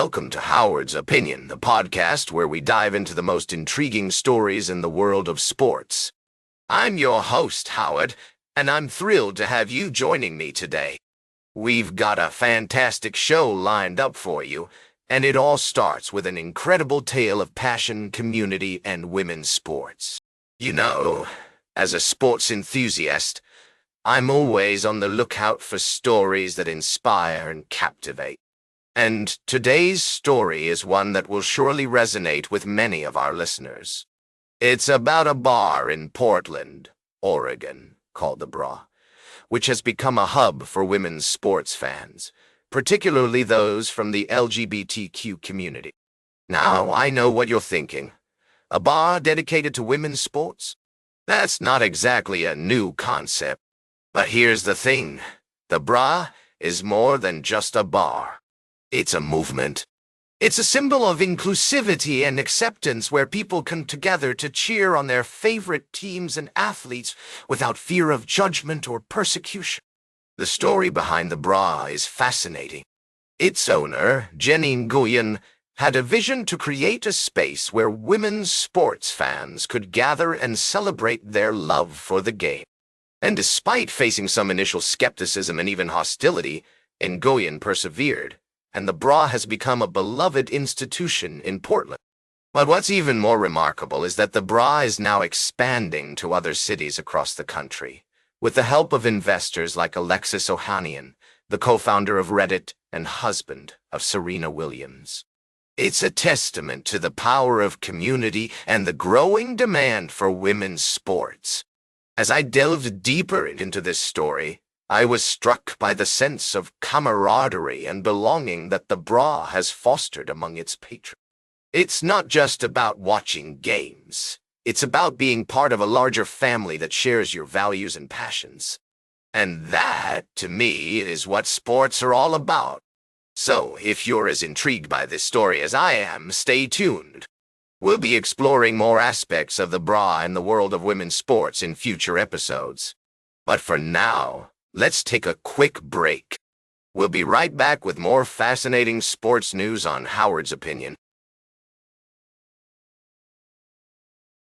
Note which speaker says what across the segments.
Speaker 1: Welcome to Howard's Opinion, the podcast where we dive into the most intriguing stories in the world of sports. I'm your host, Howard, and I'm thrilled to have you joining me today. We've got a fantastic show lined up for you, and it all starts with an incredible tale of passion, community, and women's sports. You know, as a sports enthusiast, I'm always on the lookout for stories that inspire and captivate. And today's story is one that will surely resonate with many of our listeners. It's about a bar in Portland, Oregon, called The Bra, which has become a hub for women's sports fans, particularly those from the LGBTQ community. Now, I know what you're thinking. A bar dedicated to women's sports? That's not exactly a new concept. But here's the thing. The Bra is more than just a bar. It's a movement. It's a symbol of inclusivity and acceptance where people come together to cheer on their favorite teams and athletes without fear of judgment or persecution. The story behind The Bra is fascinating. Its owner, Jenny Nguyen, had a vision to create a space where women's sports fans could gather and celebrate their love for the game. And despite facing some initial skepticism and even hostility, Nguyen persevered, and The Bra has become a beloved institution in Portland. But what's even more remarkable is that The Bra is now expanding to other cities across the country, with the help of investors like Alexis Ohanian, the co-founder of Reddit and husband of Serena Williams. It's a testament to the power of community and the growing demand for women's sports. As I delved deeper into this story, I was struck by the sense of camaraderie and belonging that The Bra has fostered among its patrons. It's not just about watching games. It's about being part of a larger family that shares your values and passions. And that, to me, is what sports are all about. So, if you're as intrigued by this story as I am, stay tuned. We'll be exploring more aspects of The Bra and the world of women's sports in future episodes. But for now, let's take a quick break. We'll be right back with more fascinating sports news on Howard's Opinion.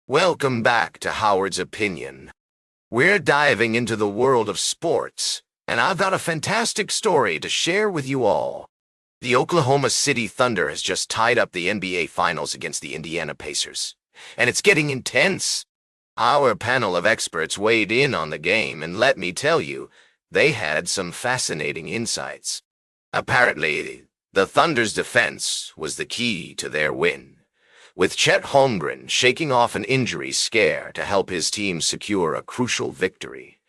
Speaker 1: Welcome back to Howard's Opinion. We're diving into the world of sports, and I've got a fantastic story to share with you all. The Oklahoma City Thunder has just tied up the NBA Finals against the Indiana Pacers, and it's getting intense. Our panel of experts weighed in on the game, and let me tell you, they had some fascinating insights. Apparently, the Thunder's defense was the key to their win, with Chet Holmgren shaking off an injury scare to help his team secure a crucial victory.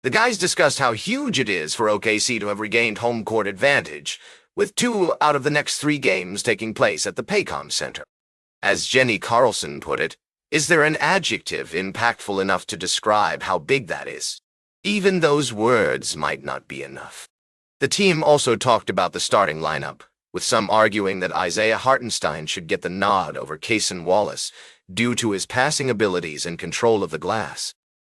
Speaker 1: The guys discussed how huge it is for OKC to have regained home court advantage, with 2 out of the next 3 games taking place at the Paycom Center. As Jenny Carlson put it, is there an adjective impactful enough to describe how big that is? Even those words might not be enough. The team also talked about the starting lineup, with some arguing that Isaiah Hartenstein should get the nod over Cason Wallace due to his passing abilities and control of the glass.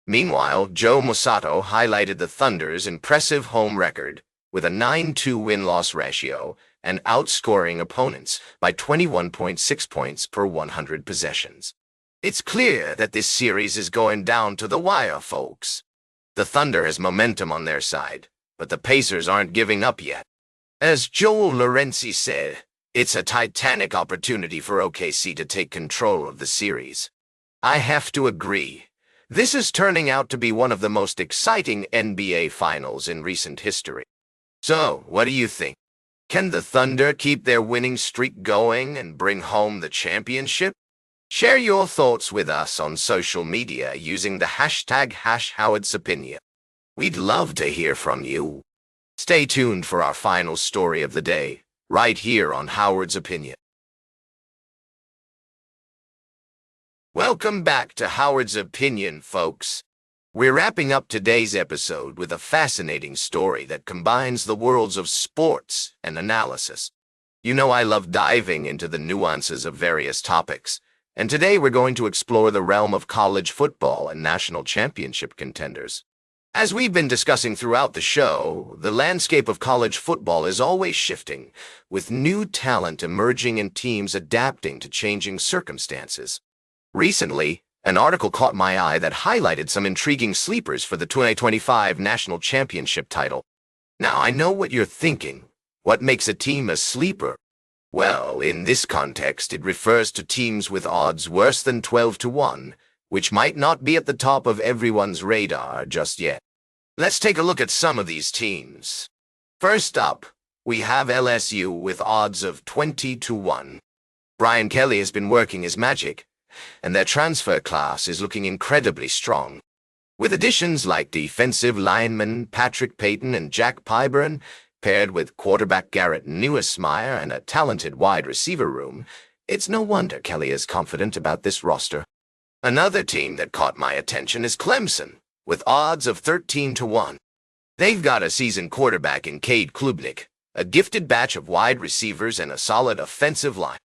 Speaker 1: Meanwhile, Joe Musato highlighted the Thunder's impressive home record with a 9-2 win-loss ratio and outscoring opponents by 21.6 points per 100 possessions. It's clear that this series is going down to the wire, folks. The Thunder has momentum on their side, but the Pacers aren't giving up yet. As Joel Lorenzi said, it's a titanic opportunity for OKC to take control of the series. I have to agree. This is turning out to be one of the most exciting NBA Finals in recent history. So, what do you think? Can the Thunder keep their winning streak going and bring home the championship? Share your thoughts with us on social media using the hashtag #Howard'sOpinion. We'd love to hear from you. Stay tuned for our final story of the day, right here on Howard's Opinion. Welcome back to Howard's Opinion, folks. We're wrapping up today's episode with a fascinating story that combines the worlds of sports and analysis. You know I love diving into the nuances of various topics, and today we're going to explore the realm of college football and national championship contenders. As we've been discussing throughout the show, the landscape of college football is always shifting, with new talent emerging and teams adapting to changing circumstances. Recently, an article caught my eye that highlighted some intriguing sleepers for the 2025 National Championship title. Now, I know what you're thinking. What makes a team a sleeper? Well, in this context, it refers to teams with odds worse than 12 to 1, which might not be at the top of everyone's radar just yet. Let's take a look at some of these teams. First up, we have LSU with odds of 20 to 1. Brian Kelly has been working his magic, and their transfer class is looking incredibly strong. With additions like defensive linemen Patrick Payton and Jack Pyburn, paired with quarterback Garrett Nussmeier and a talented wide receiver room, it's no wonder Kelly is confident about this roster. Another team that caught my attention is Clemson, with odds of 13 to 1. They've got a seasoned quarterback in Cade Klubnik, a gifted batch of wide receivers, and a solid offensive line.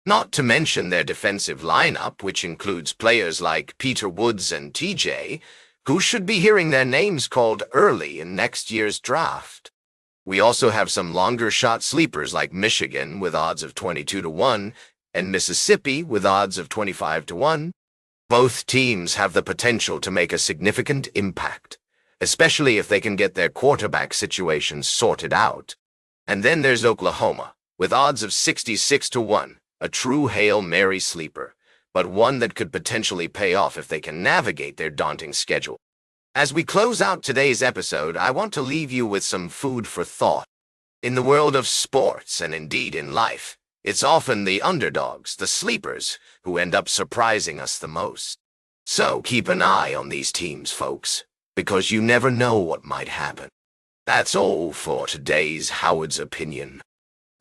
Speaker 1: Not to mention their defensive lineup, which includes players like Peter Woods and TJ, who should be hearing their names called early in next year's draft. We also have some longer shot sleepers like Michigan with odds of 22 to 1 and Mississippi with odds of 25 to 1. Both teams have the potential to make a significant impact, especially if they can get their quarterback situations sorted out. And then there's Oklahoma, with odds of 66 to 1, a true Hail Mary sleeper, but one that could potentially pay off if they can navigate their daunting schedule. As we close out today's episode, I want to leave you with some food for thought. In the world of sports, and indeed in life, it's often the underdogs, the sleepers, who end up surprising us the most. So keep an eye on these teams, folks, because you never know what might happen. That's all for today's Howard's Opinion.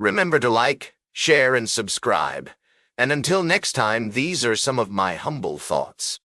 Speaker 1: Remember to like, share, and subscribe. And until next time, these are some of my humble thoughts.